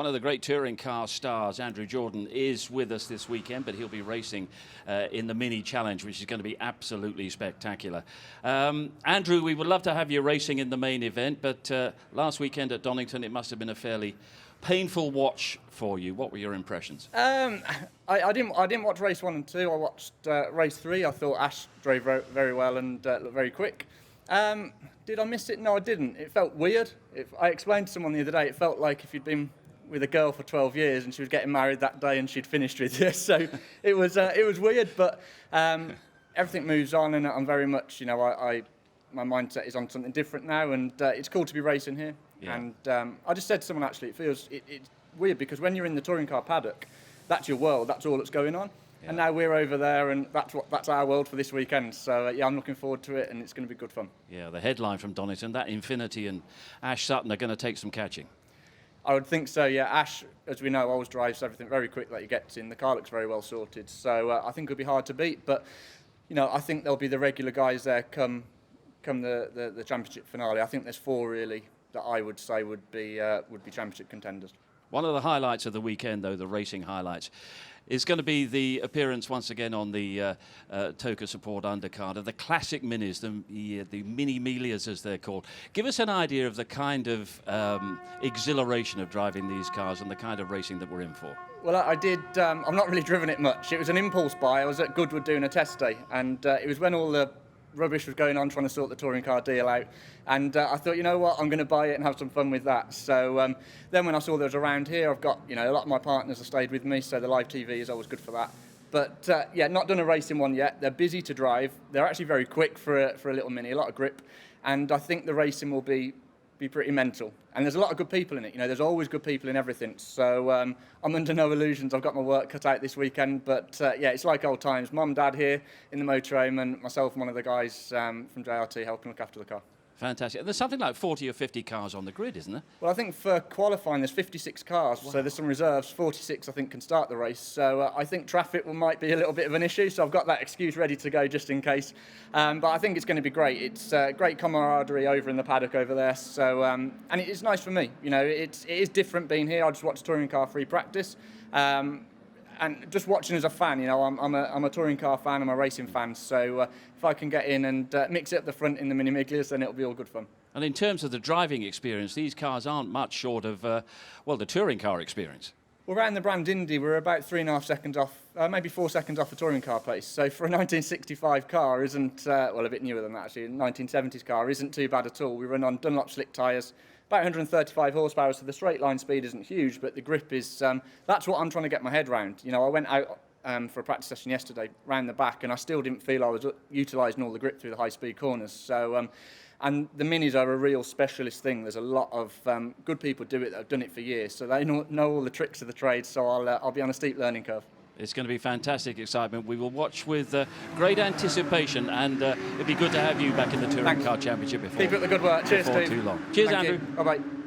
One of the great touring car stars, Andrew Jordan, is with us this weekend, but he'll be racing in the Mini Challenge, which is going to be absolutely spectacular. Andrew, we would love to have you racing in the main event, but last weekend at Donington, it must have been a fairly painful watch for you. What were your impressions? I didn't watch race 1 and 2. I watched race 3. I thought Ash drove very well and looked very quick. Did I miss it? No, I didn't. It felt weird. I explained to someone the other day, it felt like if you'd been with a girl for 12 years and she was getting married that day and she'd finished with you. So it was weird, but everything moves on, and I'm very much, my mindset is on something different now, and it's cool to be racing here. Yeah. And I just said to someone, actually, it's weird because when you're in the touring car paddock, that's your world, that's all that's going on. Yeah. And now we're over there, and that's our world for this weekend. So yeah, I'm looking forward to it, and it's going to be good fun. Yeah, the headline from Donington, that Infinity and Ash Sutton are going to take some catching. I would think so, yeah. Ash, as we know, always drives everything very quick that he gets in. The car looks very well sorted, so I think it'll be hard to beat. But I think there'll be the regular guys there come the championship finale. I think there's 4 really that I would say would be championship contenders. One of the highlights of the weekend, though, the racing highlights, is going to be the appearance once again on the Toka Support undercard of the classic minis, the mini Melias as they're called. Give us an idea of the kind of exhilaration of driving these cars and the kind of racing that we're in for. Well, I did. I've not really driven it much. It was an impulse buy. I was at Goodwood doing a test day, and it was when all the rubbish was going on trying to sort the touring car deal out, and I thought, you know what, I'm going to buy it and have some fun with that. So then when I saw there was around here, I've got a lot of my partners have stayed with me, so the live TV is always good for that. But yeah, not done a racing one yet. They're busy to drive. They're actually very quick for a little mini, a lot of grip, and I think the racing will be pretty mental. And there's a lot of good people in it. There's always good people in everything. So I'm under no illusions. I've got my work cut out this weekend. But yeah, it's like old times. Mum, Dad here in the motorhome, and myself and one of the guys from JRT helping look after the car. Fantastic. And there's something like 40 or 50 cars on the grid, isn't there? Well, I think for qualifying there's 56 cars, wow. So there's some reserves. 46, I think, can start the race. So I think traffic might be a little bit of an issue, so I've got that excuse ready to go just in case. But I think it's going to be great. It's great camaraderie over in the paddock over there. So and it's nice for me. It is different being here. I just watch touring car free practice. And just watching as a fan, I'm a touring car fan, I'm a racing fan, so if I can get in and mix it up the front in the Mini Miglias, then it'll be all good fun. And in terms of the driving experience, these cars aren't much short of, the touring car experience. Well, around the brand Indy, we're about 3.5 seconds off, maybe 4 seconds off a touring car pace. So for a 1965 car isn't, a bit newer than that actually, a 1970s car isn't too bad at all. We run on Dunlop slick tyres. About 135 horsepower, so the straight line speed isn't huge, but the grip is, that's what I'm trying to get my head around. I went out for a practice session yesterday, round the back, and I still didn't feel I was utilising all the grip through the high-speed corners. So, and the minis are a real specialist thing. There's a lot of good people do it that have done it for years, so they know all the tricks of the trade, so I'll be on a steep learning curve. It's going to be fantastic excitement. We will watch with great anticipation, and it'd be good to have you back in the Touring Car Championship before. Keep up the good work. Cheers, Steve. Too long. Cheers, Thank Andrew. Bye-bye.